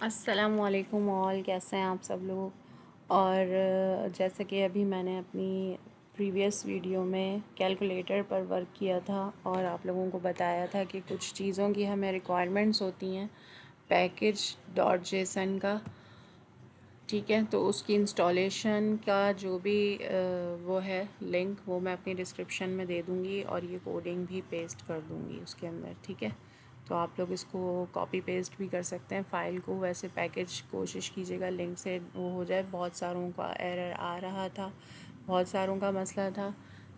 अस्सलामुअलैकुम ऑल, कैसे हैं आप सब लोग। और जैसे कि अभी मैंने अपनी प्रीवियस वीडियो में कैलकुलेटर पर वर्क किया था और आप लोगों को बताया था कि कुछ चीज़ों की हमें रिक्वायरमेंट्स होती हैं पैकेज डॉट जेसन का। ठीक है, तो उसकी इंस्टॉलेशन का जो भी वो है लिंक, वो मैं अपनी डिस्क्रिप्शन में दे दूँगी और ये कोडिंग भी पेस्ट कर दूँगी उसके अंदर। ठीक है, तो आप लोग इसको कॉपी पेस्ट भी कर सकते हैं फ़ाइल को। वैसे पैकेज कोशिश कीजिएगा लिंक से वो हो जाए। बहुत सारों का एरर आ रहा था, बहुत सारों का मसला था,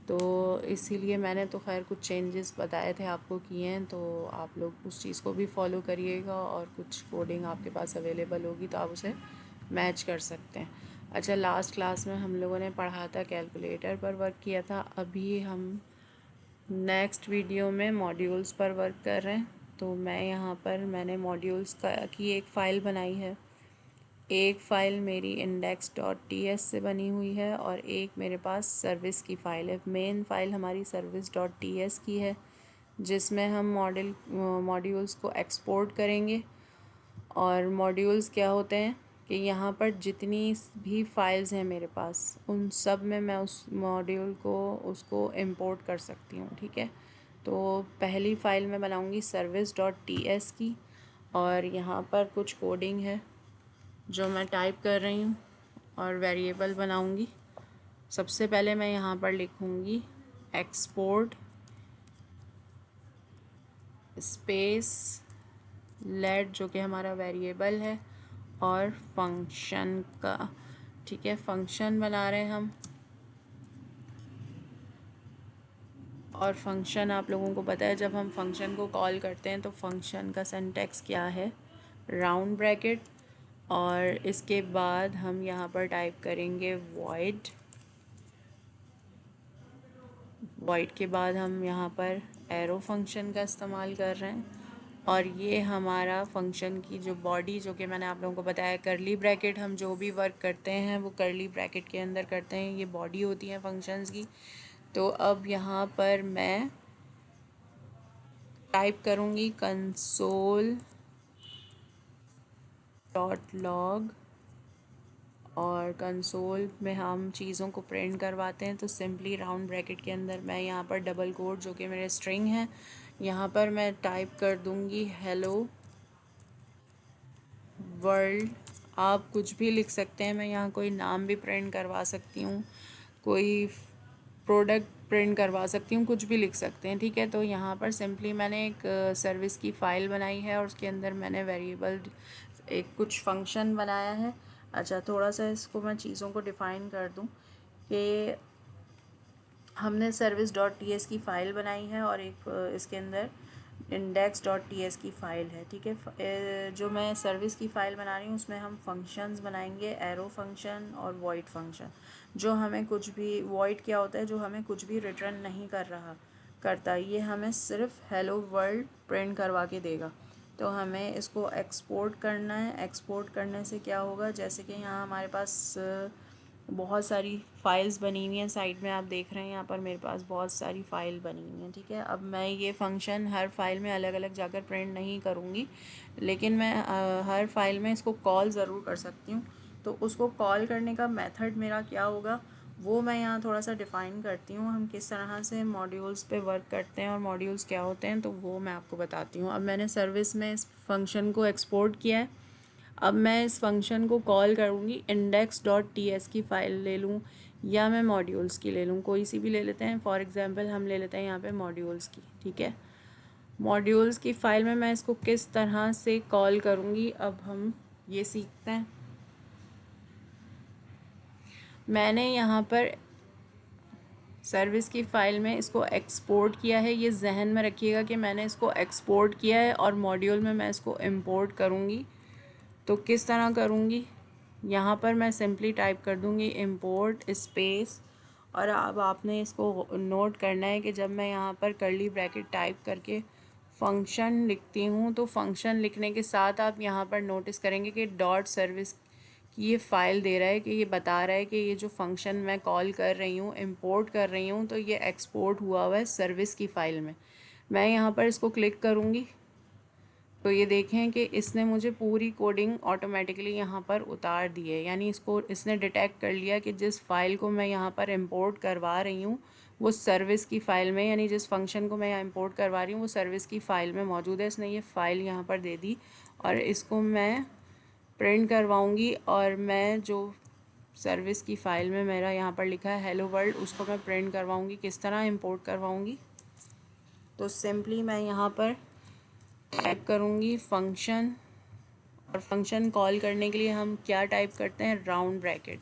तो इसीलिए मैंने तो खैर कुछ चेंजेस बताए थे आपको किए हैं, तो आप लोग उस चीज़ को भी फॉलो करिएगा और कुछ कोडिंग आपके पास अवेलेबल होगी तो आप उसे मैच कर सकते हैं। अच्छा, लास्ट क्लास में हम लोगों ने पढ़ा था कैलकुलेटर पर वर्क किया था। अभी हम नेक्स्ट वीडियो में मॉड्यूल्स पर वर्क कर रहे हैं। तो मैं यहाँ पर मैंने मॉड्यूल्स की एक फ़ाइल बनाई है। एक फ़ाइल मेरी index.ts से बनी हुई है और एक मेरे पास सर्विस की फ़ाइल है। मेन फ़ाइल हमारी service.ts की है, जिसमें हम मॉड्यूल्स को एक्सपोर्ट करेंगे। और मॉड्यूल्स क्या होते हैं कि यहाँ पर जितनी भी फाइल्स हैं मेरे पास, उन सब में मैं उस मॉड्यूल को उसको इंपोर्ट कर सकती हूँ। ठीक है, तो पहली फ़ाइल मैं बनाऊँगी service.ts की और यहाँ पर कुछ कोडिंग है जो मैं टाइप कर रही हूँ और वेरिएबल बनाऊँगी। सबसे पहले मैं यहाँ पर लिखूँगी एक्सपोर्ट स्पेस लेट, जो कि हमारा वेरिएबल है, और फंक्शन का। ठीक है, फंक्शन बना रहे हैं हम। और फंक्शन आप लोगों को पता है, जब हम फंक्शन को कॉल करते हैं तो फंक्शन का सिंटैक्स क्या है, राउंड ब्रैकेट। और इसके बाद हम यहाँ पर टाइप करेंगे वॉइड। वॉइड के बाद हम यहाँ पर एरो फंक्शन का इस्तेमाल कर रहे हैं। और ये हमारा फंक्शन की जो बॉडी, जो कि मैंने आप लोगों को बताया करली ब्रैकेट, हम जो भी वर्क करते हैं वो करली ब्रैकेट के अंदर करते हैं, ये बॉडी होती है फंक्शंस की। तो अब यहाँ पर मैं टाइप करूँगी कंसोल डॉट लॉग, और कंसोल में हम चीज़ों को प्रिंट करवाते हैं। तो सिंपली राउंड ब्रैकेट के अंदर मैं यहाँ पर डबल कोट, जो कि मेरे स्ट्रिंग है, यहाँ पर मैं टाइप कर दूँगी हेलो वर्ल्ड। आप कुछ भी लिख सकते हैं, मैं यहाँ कोई नाम भी प्रिंट करवा सकती हूँ, कोई प्रोडक्ट प्रिंट करवा सकती हूँ, कुछ भी लिख सकते हैं। ठीक है, तो यहाँ पर सिंपली मैंने एक सर्विस की फ़ाइल बनाई है और उसके अंदर मैंने वेरिएबल एक कुछ फंक्शन बनाया है। अच्छा, थोड़ा सा इसको मैं चीज़ों को डिफ़ाइन कर दूँ कि हमने service.ts की फ़ाइल बनाई है और एक इसके अंदर index.ts की फ़ाइल है। ठीक है, जो मैं सर्विस की फ़ाइल बना रही हूँ उसमें हम फंक्शंस बनाएंगे, एरो फंक्शन और वॉइड फंक्शन। जो हमें कुछ भी, वॉइड क्या होता है, जो हमें कुछ भी रिटर्न नहीं करता, ये हमें सिर्फ हेलो वर्ल्ड प्रिंट करवा के देगा। तो हमें इसको एक्सपोर्ट करना है। एक्सपोर्ट करने से क्या होगा, जैसे कि यहाँ हमारे पास बहुत सारी फ़ाइल्स बनी हुई हैं, साइड में आप देख रहे हैं यहाँ पर मेरे पास बहुत सारी फ़ाइल बनी हुई हैं। ठीक है, अब मैं ये फंक्शन हर फाइल में अलग अलग जाकर प्रिंट नहीं करूँगी, लेकिन मैं हर फाइल में इसको कॉल ज़रूर कर सकती हूँ। तो उसको कॉल करने का मेथड मेरा क्या होगा, वो मैं यहाँ थोड़ा सा डिफ़ाइन करती हूँ। हम किस तरह से मॉड्यूल्स पे वर्क करते हैं और मॉड्यूल्स क्या होते हैं, तो वो मैं आपको बताती हूँ। अब मैंने सर्विस में इस फंक्शन को एक्सपोर्ट किया है। अब मैं इस फंक्शन को कॉल करूँगी। index.ts की फ़ाइल ले लूँ या मैं मॉड्यूल्स की ले लूँ, कोई सी भी ले लेते हैं। फॉर एग्ज़ाम्पल हम ले लेते हैं यहाँ पे मॉड्यूल्स की। ठीक है, मॉड्यूल्स की फ़ाइल में मैं इसको किस तरह से कॉल करूँगी, अब हम ये सीखते हैं। मैंने यहाँ पर सर्विस की फ़ाइल में इसको एक्सपोर्ट किया है, ये जहन में रखिएगा कि मैंने इसको एक्सपोर्ट किया है। और मॉड्यूल में मैं इसको इंपोर्ट करूँगी, तो किस तरह करूँगी, यहाँ पर मैं सिंपली टाइप कर दूँगी इंपोर्ट स्पेस। और अब आपने इसको नोट करना है कि जब मैं यहाँ पर करली ब्रैकेट टाइप करके फंक्शन लिखती हूँ, तो फंक्शन लिखने के साथ आप यहाँ पर नोटिस करेंगे कि डॉट सर्विस की ये फ़ाइल दे रहा है, कि ये बता रहा है कि ये जो फंक्शन मैं कॉल कर रही हूँ, इंपोर्ट कर रही हूँ, तो ये एक्सपोर्ट हुआ हुआ है सर्विस की फ़ाइल में। मैं यहाँ पर इसको क्लिक करूँगी, तो ये देखें कि इसने मुझे पूरी कोडिंग ऑटोमेटिकली यहाँ पर उतार दी है, यानी इसको इसने डिटेक्ट कर लिया कि जिस फ़ाइल को मैं यहाँ पर इंपोर्ट करवा रही हूँ वो सर्विस की फ़ाइल में, यानी जिस फंक्शन को मैं यहाँ इंपोर्ट करवा रही हूँ वो सर्विस की फ़ाइल में मौजूद है। इसने ये फ़ाइल यहाँ पर दे दी और इसको मैं प्रिंट करवाऊँगी और मैं जो सर्विस की फ़ाइल में मेरा यहाँ पर लिखा है हेलो वर्ल्ड, उसको मैं प्रिंट करवाऊँगी। किस तरह इंपोर्ट करवाऊँगी, तो सिंपली मैं यहाँ पर टाइप करूँगी फंक्शन, और फंक्शन कॉल करने के लिए हम क्या टाइप करते हैं, राउंड ब्रैकेट।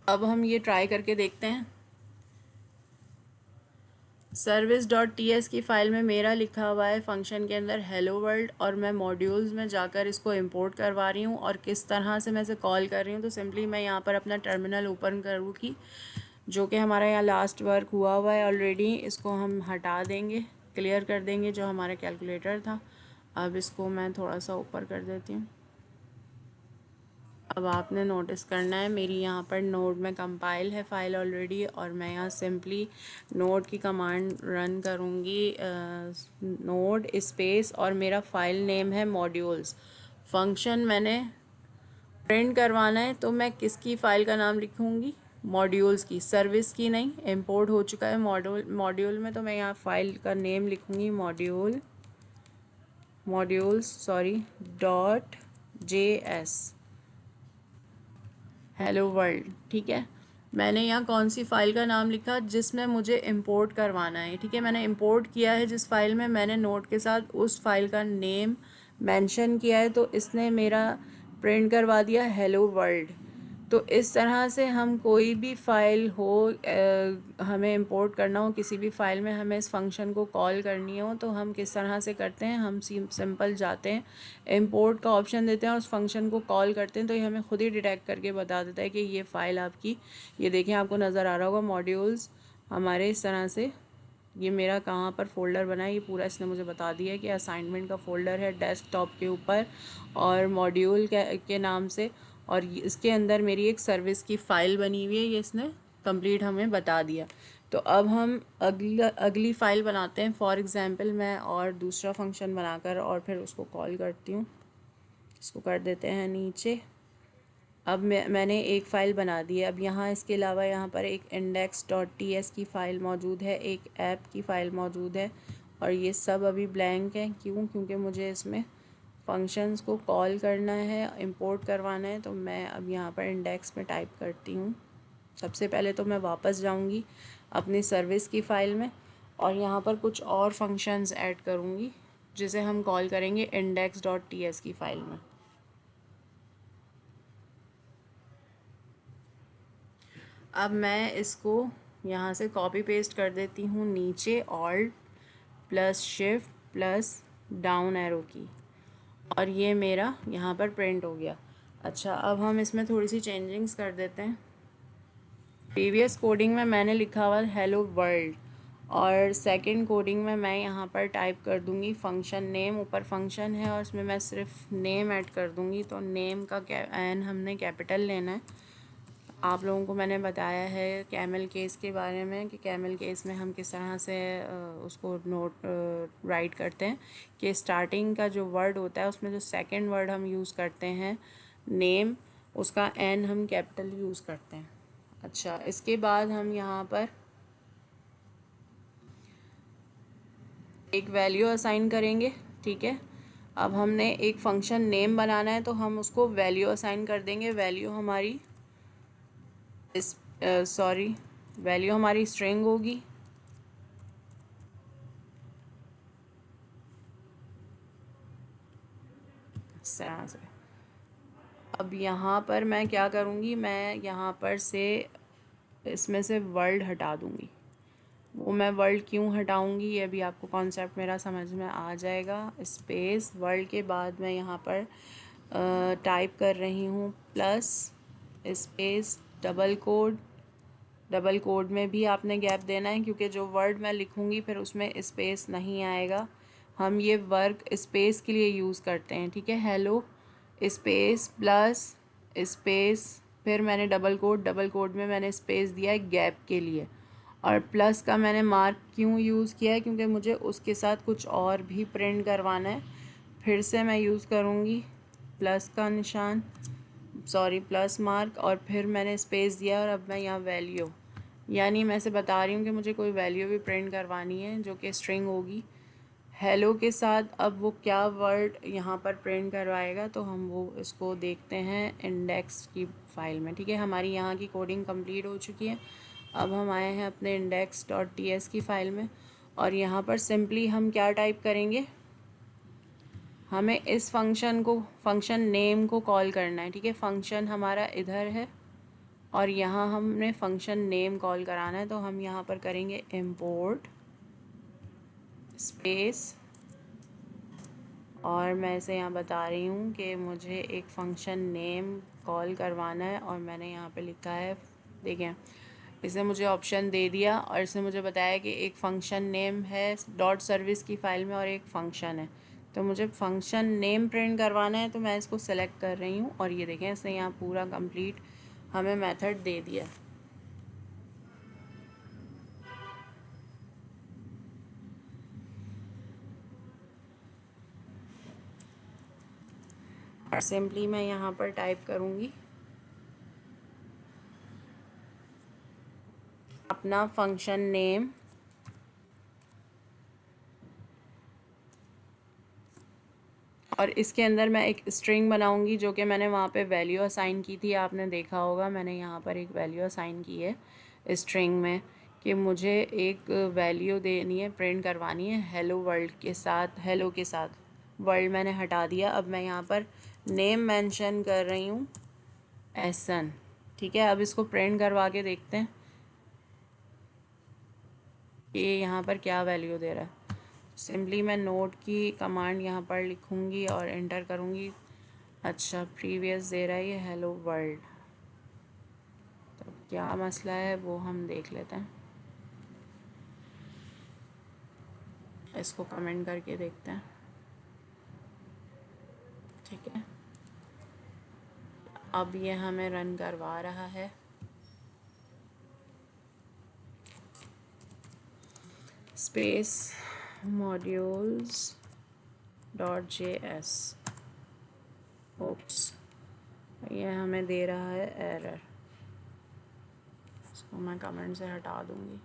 अब हम ये ट्राई करके देखते हैं। service.ts की फ़ाइल में मेरा लिखा हुआ है फंक्शन के अंदर हेलो वर्ल्ड, और मैं मॉड्यूल्स में जाकर इसको इंपोर्ट करवा रही हूँ और किस तरह से मैं इसे कॉल कर रही हूँ। तो सिंपली मैं यहाँ पर अपना टर्मिनल ओपन करूँगी, जो कि हमारा यहाँ लास्ट वर्क हुआ है ऑलरेडी। इसको हम हटा देंगे, क्लियर कर देंगे जो हमारा कैलकुलेटर था। अब इसको मैं थोड़ा सा ऊपर कर देती हूँ। अब आपने नोटिस करना है मेरी यहाँ पर नोड में कंपाइल है फ़ाइल ऑलरेडी, और मैं यहाँ सिंपली नोड की कमांड रन करूँगी, नोड स्पेस, और मेरा फ़ाइल नेम है मॉड्यूल्स। फंक्शन मैंने प्रिंट करवाना है तो मैं किसकी फ़ाइल का नाम लिखूँगी, मॉड्यूल्स की, सर्विस की नहीं। इंपोर्ट हो चुका है मॉड्यूल में, तो मैं यहाँ फ़ाइल का नेम लिखूँगी modiules हेलो वर्ल्ड। ठीक है, मैंने यहाँ कौन सी फ़ाइल का नाम लिखा, जिसमें मुझे इंपोर्ट करवाना है। ठीक है, मैंने इंपोर्ट किया है जिस फाइल में, मैंने नोट के साथ उस फाइल का नेम मेंशन किया है, तो इसने मेरा प्रिंट करवा दिया हेलो वर्ल्ड। तो इस तरह से हम कोई भी फ़ाइल हो, हमें इंपोर्ट करना हो किसी भी फ़ाइल में, हमें इस फंक्शन को कॉल करनी हो, तो हम किस तरह से करते हैं, हम सिंपल जाते हैं, इंपोर्ट का ऑप्शन देते हैं और उस फंक्शन को कॉल करते हैं, तो ये हमें खुद ही डिटेक्ट करके बता देता है कि ये फ़ाइल आपकी, ये देखें आपको नज़र आ रहा होगा मॉड्यूल्स हमारे इस तरह से। ये मेरा कहाँ पर फ़ोल्डर बना है, ये पूरा इसने मुझे बता दिया है कि असाइनमेंट का फ़ोल्डर है डेस्कटॉप के ऊपर और मॉड्यूल के नाम से, और इसके अंदर मेरी एक सर्विस की फ़ाइल बनी हुई है, ये इसने कंप्लीट हमें बता दिया। तो अब हम अगली फ़ाइल बनाते हैं। फॉर एग्ज़ाम्पल मैं और दूसरा फंक्शन बनाकर और फिर उसको कॉल करती हूँ। इसको कर देते हैं नीचे। अब मैंने एक फ़ाइल बना दी है। अब यहाँ इसके अलावा यहाँ पर एक index.ts की फ़ाइल मौजूद है, एक ऐप की फ़ाइल मौजूद है, और ये सब अभी ब्लैंक है। क्यों? क्योंकि मुझे इसमें फंक्शंस को कॉल करना है, इंपोर्ट करवाना है। तो मैं अब यहाँ पर इंडेक्स में टाइप करती हूँ। सबसे पहले तो मैं वापस जाऊँगी अपनी सर्विस की फ़ाइल में और यहाँ पर कुछ और फंक्शंस ऐड करूँगी जिसे हम कॉल करेंगे index.ts की फ़ाइल में। अब मैं इसको यहाँ से कॉपी पेस्ट कर देती हूँ नीचे, alt plus shift plus down arrow की, और ये मेरा यहाँ पर प्रिंट हो गया। अच्छा, अब हम इसमें थोड़ी सी चेंजिंग्स कर देते हैं। प्रीवियस कोडिंग में मैंने लिखा हुआ हेलो वर्ल्ड, और सेकंड कोडिंग में मैं यहाँ पर टाइप कर दूँगी फंक्शन नेम। ऊपर फंक्शन है और उसमें मैं सिर्फ नेम ऐड कर दूँगी, तो नेम का एन हमने कैपिटल लेना है। आप लोगों को मैंने बताया है कैमल केस के बारे में कि कैमल केस में हम किस तरह से उसको नोट राइट करते हैं कि स्टार्टिंग का जो वर्ड होता है उसमें जो सेकंड वर्ड हम यूज़ करते हैं नेम, उसका एन हम कैपिटल यूज़ करते हैं। अच्छा, इसके बाद हम यहाँ पर एक वैल्यू असाइन करेंगे। ठीक है, अब हमने एक फंक्शन नेम बनाना है तो हम उसको वैल्यू असाइन कर देंगे। वैल्यू हमारी वैल्यू हमारी स्ट्रिंग होगी। इस तरह से। अब यहाँ पर मैं क्या करूँगी, मैं यहाँ पर से इसमें से वर्ल्ड हटा दूँगी। वो मैं वर्ल्ड क्यों हटाऊँगी ये अभी आपको कॉन्सेप्ट मेरा समझ में आ जाएगा। स्पेस वर्ल्ड के बाद मैं यहाँ पर टाइप कर रही हूँ प्लस स्पेस डबल कोड में भी आपने गैप देना है, क्योंकि जो वर्ड मैं लिखूँगी फिर उसमें स्पेस नहीं आएगा। हम ये वर्क स्पेस के लिए यूज़ करते हैं। ठीक है, हेलो स्पेस प्लस स्पेस, फिर मैंने डबल कोड में मैंने स्पेस दिया है गैप के लिए, और प्लस का मैंने मार्क क्यों यूज़ किया है, क्योंकि मुझे उसके साथ कुछ और भी प्रिंट करवाना है। फिर से मैं यूज़ करूँगी प्लस का निशान, सॉरी प्लस मार्क, और फिर मैंने स्पेस दिया और अब मैं यहाँ वैल्यू, यानी मैं से बता रही हूँ कि मुझे कोई वैल्यू भी प्रिंट करवानी है जो कि स्ट्रिंग होगी हेलो के साथ। अब वो क्या वर्ड यहाँ पर प्रिंट करवाएगा तो हम वो इसको देखते हैं इंडेक्स की फ़ाइल में। ठीक है, हमारी यहाँ की कोडिंग कंप्लीट हो चुकी है। अब हम आए हैं अपने index.ts की फ़ाइल में और यहाँ पर सिंपली हम क्या टाइप करेंगे, हमें इस फंक्शन को, फंक्शन नेम को कॉल करना है। ठीक है, फंक्शन हमारा इधर है और यहाँ हमने फंक्शन नेम कॉल कराना है, तो हम यहाँ पर करेंगे import स्पेस, और मैं इसे यहाँ बता रही हूँ कि मुझे एक फ़ंक्शन नेम कॉल करवाना है और मैंने यहाँ पे लिखा है, देखें इसने मुझे ऑप्शन दे दिया और इसने मुझे बताया कि एक फ़ंक्शन नेम है डॉट सर्विस की फ़ाइल में और एक फ़ंक्शन है, तो मुझे फ़ंक्शन नेम प्रिंट करवाना है, तो मैं इसको सेलेक्ट कर रही हूँ और ये देखें इसने यहाँ पूरा कंप्लीट हमें मेथड दे दिया। और सिंपली मैं यहाँ पर टाइप करूँगी अपना फंक्शन नेम, और इसके अंदर मैं एक स्ट्रिंग बनाऊंगी जो कि मैंने वहाँ पे वैल्यू असाइन की थी, आपने देखा होगा मैंने यहाँ पर एक वैल्यू असाइन की है स्ट्रिंग में कि मुझे एक वैल्यू देनी है, प्रिंट करवानी है हेलो वर्ल्ड के साथ, हेलो के साथ वर्ल्ड मैंने हटा दिया। अब मैं यहाँ पर नेम मेंशन कर रही हूँ एसन। ठीक है, अब इसको प्रिंट करवा के देखते हैं कि यहाँ पर क्या वैल्यू दे रहा है। सिंपली मैं नोट की कमांड यहाँ पर लिखूँगी और एंटर करूँगी। अच्छा, प्रीवियस दे रहा है ये हेलो वर्ल्ड, तो क्या मसला है वो हम देख लेते हैं, इसको कमेंट करके देखते हैं। ठीक है, अब ये हमें रन करवा रहा है। Space modules dot JS, oops, ये हमें दे रहा है एरर, इसको मैं कमेंट से हटा दूँगी।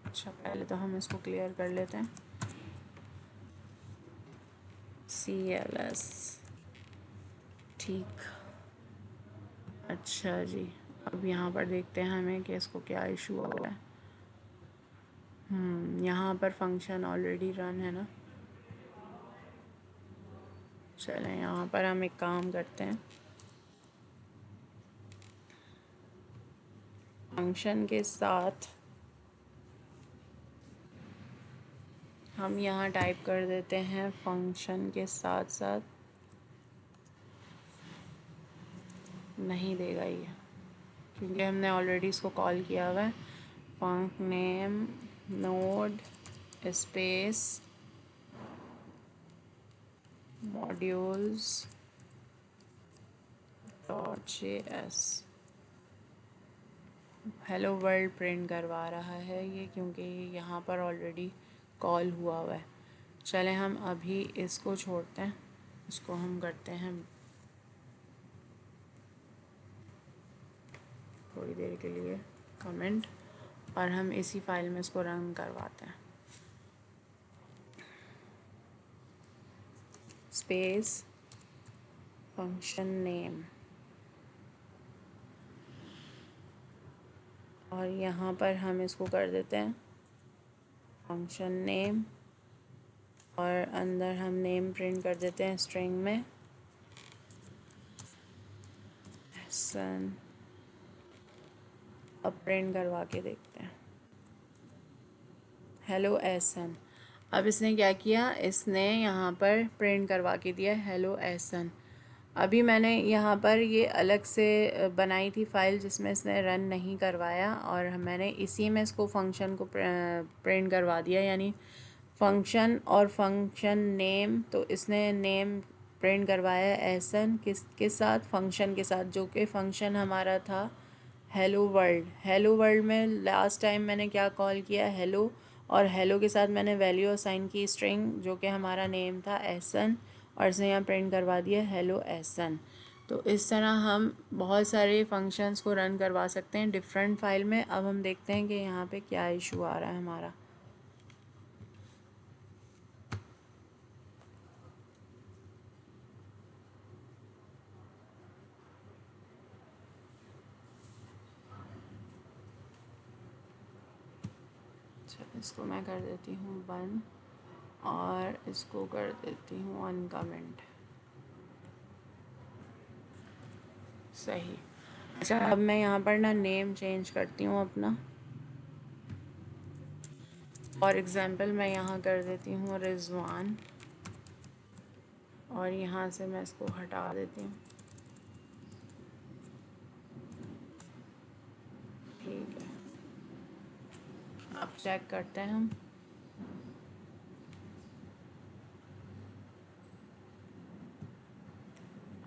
अच्छा, पहले तो हम इसको क्लियर कर लेते हैं, CLS। ठीक, अच्छा जी, अब यहाँ पर देखते हैं हमें कि इसको क्या इशू हो रहा है। यहाँ पर फंक्शन ऑलरेडी रन है ना। चलें, यहाँ पर हम एक काम करते हैं, फंक्शन के साथ हम यहाँ टाइप कर देते हैं फंक्शन के साथ साथ, नहीं देगा ये क्योंकि हमने ऑलरेडी इसको कॉल किया हुआ है, func name node space modules dot JS, hello world print करवा रहा है ये क्योंकि यहाँ पर ऑलरेडी कॉल हुआ है। चलें, हम अभी इसको छोड़ते हैं, इसको हम करते हैं थोड़ी देर के लिए कमेंट, और हम इसी फाइल में इसको रन करवाते हैं। स्पेस फंक्शन नेम, और यहाँ पर हम इसको कर देते हैं फंक्शन नेम, और अंदर हम नेम प्रिंट कर देते हैं स्ट्रिंग में सन। अब प्रिंट करवा के देखते हैं हेलो एसन। अब इसने क्या किया, इसने यहाँ पर प्रिंट करवा के दिया हेलो एसन। अभी मैंने यहाँ पर ये अलग से बनाई थी फ़ाइल जिसमें इसने रन नहीं करवाया और मैंने इसी में इसको फंक्शन को प्रिंट करवा दिया, यानी फंक्शन और फंक्शन नेम, तो इसने नेम प्रिंट करवाया एहसन किसके साथ, फंक्शन के साथ, जो कि फंक्शन हमारा था हेलो वर्ल्ड। हेलो वर्ल्ड में लास्ट टाइम मैंने क्या कॉल किया, हेलो, और हेलो के साथ मैंने वैल्यू असाइन की स्ट्रिंग जो कि हमारा नेम था एहसन, और इसने यहाँ प्रिंट करवा दिया हेलो एहसन। तो इस तरह हम बहुत सारे फंक्शंस को रन करवा सकते हैं डिफरेंट फाइल में। अब हम देखते हैं कि यहाँ पे क्या इशू आ रहा है हमारा। अच्छा, इसको मैं कर देती हूँ बंद और इसको कर देती हूँ अनकमेंट। सही। अच्छा, अब मैं यहाँ पर ना नेम चेंज करती हूँ अपना। फॉर एग्ज़ाम्पल मैं यहाँ कर देती हूँ रिजवान, और यहाँ से मैं इसको हटा देती हूँ। ठीक है, अब चेक करते हैं हम।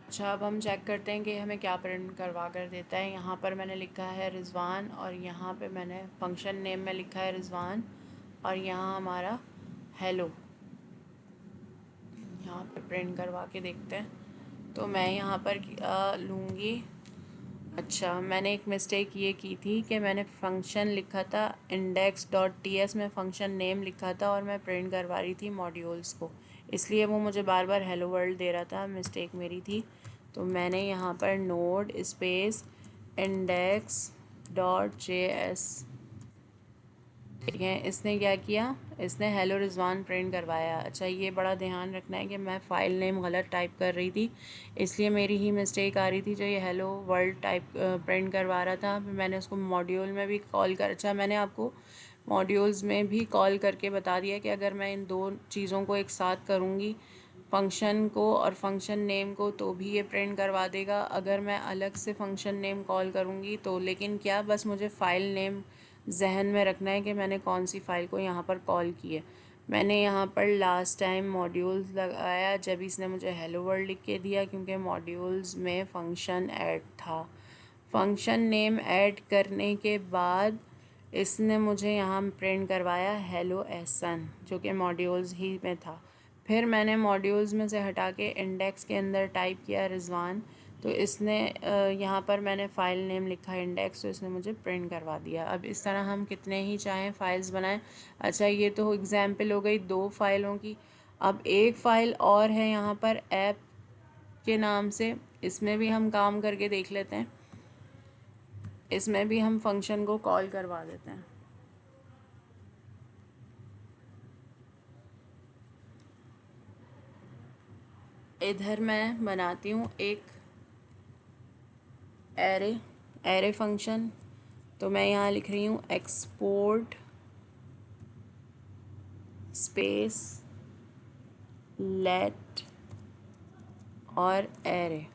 अच्छा, अब हम चेक करते हैं कि हमें क्या प्रिंट करवा कर देता है। यहाँ पर मैंने लिखा है रिजवान, और यहाँ पे मैंने फंक्शन नेम में लिखा है रिजवान, और यहाँ हमारा हेलो। यहाँ पे प्रिंट करवा के देखते हैं। तो मैं यहाँ पर लूँगी। अच्छा, मैंने एक मिस्टेक ये की थी कि मैंने फ़ंक्शन लिखा था index.ts में, फ़ंक्शन नेम लिखा था, और मैं प्रिंट करवा रही थी मॉड्यूल्स को, इसलिए वो मुझे बार बार हेलो वर्ल्ड दे रहा था। मिस्टेक मेरी थी। तो मैंने यहाँ पर नोड स्पेस index.js, ठीक है, इसने क्या किया, इसने हेलो रिजवान प्रिंट करवाया। अच्छा, ये बड़ा ध्यान रखना है कि मैं फ़ाइल नेम गलत टाइप कर रही थी, इसलिए मेरी ही मिस्टेक आ रही थी। जो ये हेलो वर्ल्ड टाइप प्रिंट करवा रहा था, फिर मैंने उसको मॉड्यूल में भी कॉल कर, अच्छा मैंने आपको मॉड्यूल्स में भी कॉल करके बता दिया कि अगर मैं इन दो चीज़ों को एक साथ करूँगी, फ़ंक्शन को और फंक्शन नेम को, तो भी ये प्रिंट करवा देगा। अगर मैं अलग से फंक्शन नेम कॉल करूँगी तो, लेकिन क्या, बस मुझे फ़ाइल नेम जहन में रखना है कि मैंने कौन सी फ़ाइल को यहाँ पर कॉल की है। मैंने यहाँ पर लास्ट टाइम मॉड्यूल्स लगाया जब इसने मुझे हेलो वर्ल्ड लिख के दिया, क्योंकि मॉड्यूल्स में फ़ंक्शन ऐड था। फंक्शन नेम ऐड करने के बाद इसने मुझे यहाँ प्रिंट करवाया हेलो एहसन, जो कि मॉड्यूल्स ही में था। फिर मैंने मॉड्यूल्स में से हटा के इंडेक्स के अंदर टाइप किया रिजवान, तो इसने यहाँ पर मैंने फ़ाइल नेम लिखा इंडेक्स, तो इसने मुझे प्रिंट करवा दिया। अब इस तरह हम कितने ही चाहें फ़ाइल्स बनाएं। अच्छा, ये तो एग्ज़ाम्पल हो गई दो फ़ाइलों की। अब एक फ़ाइल और है यहाँ पर ऐप के नाम से, इसमें भी हम काम करके देख लेते हैं। इसमें भी हम फंक्शन को कॉल करवा देते हैं। इधर मैं बनाती हूँ एक एरे फंक्शन। तो मैं यहाँ लिख रही हूँ एक्सपोर्ट स्पेस लेट और एरे,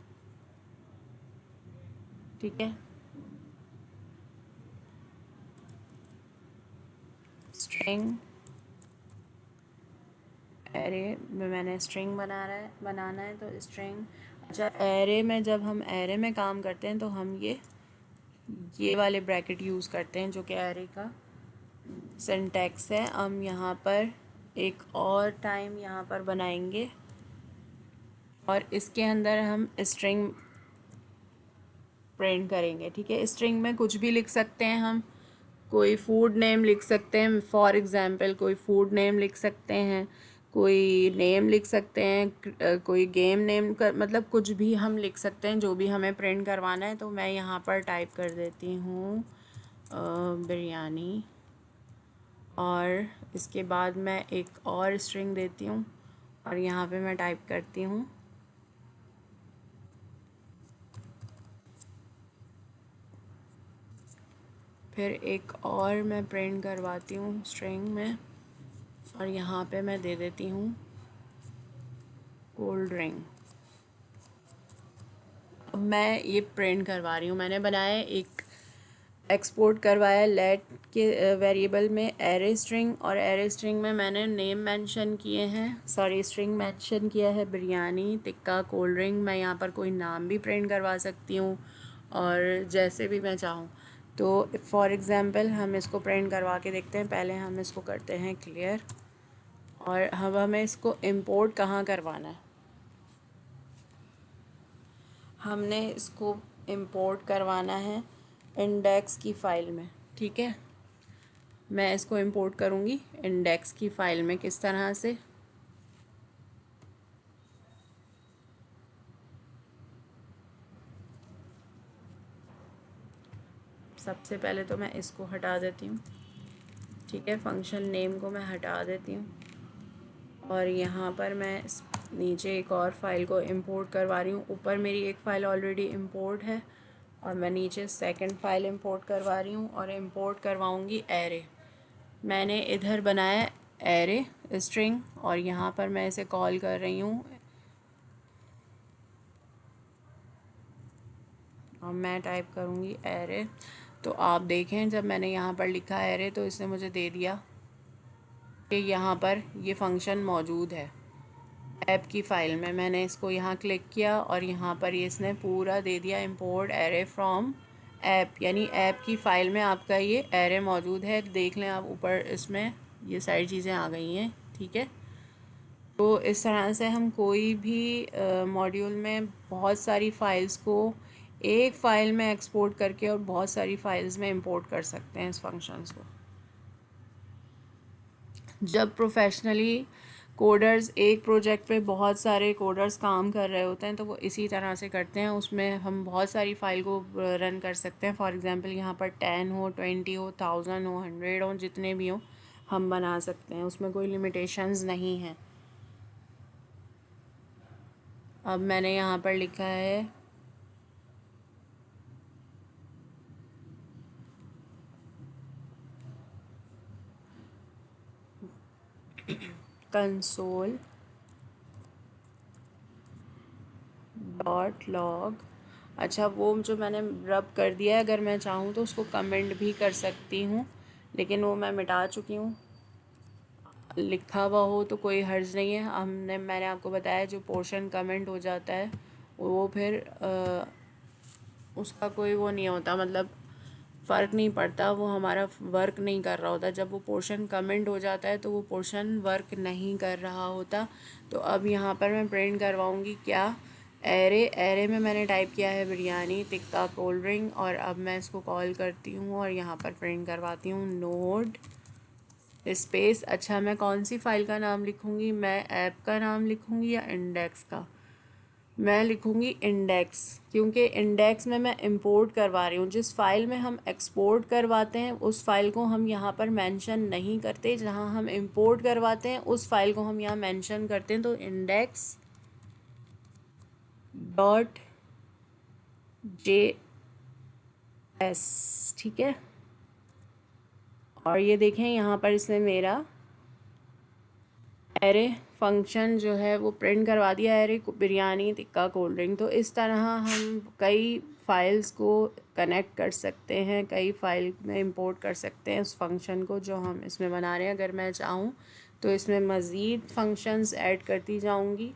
ठीक है। स्ट्रिंग एरे में मैंने स्ट्रिंग बनाना है, तो स्ट्रिंग। अच्छा, एरे में जब हम एरे में काम करते हैं तो हम ये वाले ब्रैकेट यूज़ करते हैं, जो कि एरे का सिंटैक्स है। हम यहाँ पर एक और टाइम यहाँ पर बनाएंगे, और इसके अंदर हम स्ट्रिंग प्रिंट करेंगे, ठीक है। स्ट्रिंग में कुछ भी लिख सकते हैं हम, कोई फूड नेम लिख सकते हैं, फॉर एग्ज़ाम्पल कोई फूड नेम लिख सकते हैं, कोई नेम लिख सकते हैं, कोई गेम नेम का, मतलब कुछ भी हम लिख सकते हैं जो भी हमें प्रिंट करवाना है। तो मैं यहाँ पर टाइप कर देती हूँ बिरयानी, और इसके बाद मैं एक और स्ट्रिंग देती हूँ, और यहाँ पे मैं टाइप करती हूँ फिर एक और मैं प्रिंट करवाती हूँ स्ट्रिंग में, और यहाँ पे मैं दे देती हूँ कोल्ड ड्रिंक। अब मैं ये प्रिंट करवा रही हूँ। मैंने बनाया एक एक्सपोर्ट करवाया लेट के वेरिएबल में एरे स्ट्रिंग, और एरे स्ट्रिंग में मैंने नेम मेंशन किए हैं, सॉरी स्ट्रिंग मेंशन किया है बिरयानी टिक्का कोल्ड ड्रिंक। मैं यहाँ पर कोई नाम भी प्रिंट करवा सकती हूँ और जैसे भी मैं चाहूँ। तो फॉर एग्ज़ाम्पल हम इसको प्रिंट करवा के देखते हैं। पहले हम इसको करते हैं क्लियर, और अब हमें इसको इंपोर्ट कहाँ करवाना है, हमने इसको इंपोर्ट करवाना है इंडेक्स की फ़ाइल में। ठीक है, मैं इसको इंपोर्ट करूँगी इंडेक्स की फ़ाइल में। किस तरह से, सबसे पहले तो मैं इसको हटा देती हूँ। ठीक है, फंक्शन नेम को मैं हटा देती हूँ, और यहाँ पर मैं नीचे एक और फ़ाइल को इंपोर्ट करवा रही हूँ। ऊपर मेरी एक फ़ाइल ऑलरेडी इंपोर्ट है, और मैं नीचे सेकंड फ़ाइल इंपोर्ट करवा रही हूँ, और इंपोर्ट करवाऊँगी एरे। मैंने इधर बनाया एरे स्ट्रिंग, और यहाँ पर मैं इसे कॉल कर रही हूँ, और मैं टाइप करूँगी एरे। तो आप देखें, जब मैंने यहाँ पर लिखा एरे तो इसने मुझे दे दिया कि यहाँ पर ये फंक्शन मौजूद है ऐप की फ़ाइल में। मैंने इसको यहाँ क्लिक किया और यहाँ पर ये इसने पूरा दे दिया इंपोर्ट एरे फ्रॉम ऐप, यानी ऐप की फ़ाइल में आपका ये एरे मौजूद है। देख लें आप, ऊपर इसमें ये सारी चीज़ें आ गई हैं। ठीक है, तो इस तरह से हम कोई भी मॉड्यूल में बहुत सारी फ़ाइल्स को एक फ़ाइल में एक्सपोर्ट करके और बहुत सारी फ़ाइल्स में इंपोर्ट कर सकते हैं इस फंक्शंस को। जब प्रोफेशनली कोडर्स एक प्रोजेक्ट पे बहुत सारे कोडर्स काम कर रहे होते हैं तो वो इसी तरह से करते हैं। उसमें हम बहुत सारी फ़ाइल को रन कर सकते हैं। फॉर एग्ज़ाम्पल यहाँ पर 10 हो, 20 हो, 1000 हो, 100 हो, जितने भी हो हम बना सकते हैं, उसमें कोई लिमिटेशंस नहीं है। अब मैंने यहाँ पर लिखा है कंसोल डॉट लॉग। अच्छा, वो जो मैंने रब कर दिया है, अगर मैं चाहूँ तो उसको कमेंट भी कर सकती हूँ, लेकिन वो मैं मिटा चुकी हूँ। लिखा हुआ हो तो कोई हर्ज नहीं है। मैंने आपको बताया जो पोर्शन कमेंट हो जाता है वो फिर उसका कोई वो नहीं होता, मतलब फ़र्क नहीं पड़ता, वो हमारा वर्क नहीं कर रहा होता। जब वो पोर्शन कमेंट हो जाता है तो वो पोर्शन वर्क नहीं कर रहा होता। तो अब यहाँ पर मैं प्रिंट करवाऊँगी क्या, एरे। एरे में मैंने टाइप किया है बिरयानी टिक्का कोल्ड ड्रिंक, और अब मैं इसको कॉल करती हूँ और यहाँ पर प्रिंट करवाती हूँ नोड स्पेस। अच्छा, मैं कौन सी फ़ाइल का नाम लिखूँगी, मैं ऐप का नाम लिखूँगी या इंडेक्स का? मैं लिखूँगी इंडेक्स, क्योंकि इंडेक्स में मैं इंपोर्ट करवा रही हूँ। जिस फ़ाइल में हम एक्सपोर्ट करवाते हैं उस फ़ाइल को हम यहाँ पर मेंशन नहीं करते, जहाँ हम इंपोर्ट करवाते हैं उस फ़ाइल को हम यहाँ मेंशन करते हैं। तो इंडेक्स डॉट जे एस। ठीक है, और ये देखें यहाँ पर इसने मेरा एरे फंक्शन जो है वो प्रिंट करवा दिया, array biryani tikka cold drink. तो इस तरह हम कई फ़ाइल्स को कनेक्ट कर सकते हैं, कई फ़ाइल में इंपोर्ट कर सकते हैं उस फंक्शन को जो हम इसमें बना रहे हैं। अगर मैं चाहूँ तो इसमें मज़ीद फंक्शंस ऐड करती जाऊँगी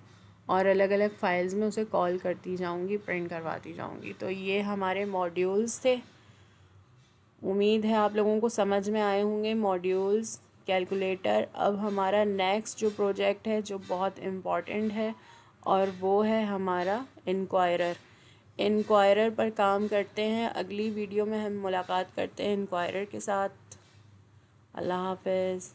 और अलग अलग फ़ाइल्स में उसे कॉल करती जाऊँगी, प्रिंट करवाती जाऊँगी। तो ये हमारे मॉड्यूल्स थे। उम्मीद है आप लोगों को समझ में आए होंगे मॉड्यूल्स, कैलकुलेटर। अब हमारा नेक्स्ट जो प्रोजेक्ट है जो बहुत इम्पॉर्टेंट है, और वो है हमारा इंक्वायरर। इंक्वायरर पर काम करते हैं। अगली वीडियो में हम मुलाकात करते हैं इंक्वायरर के साथ। अल्लाह हाफ़िज़।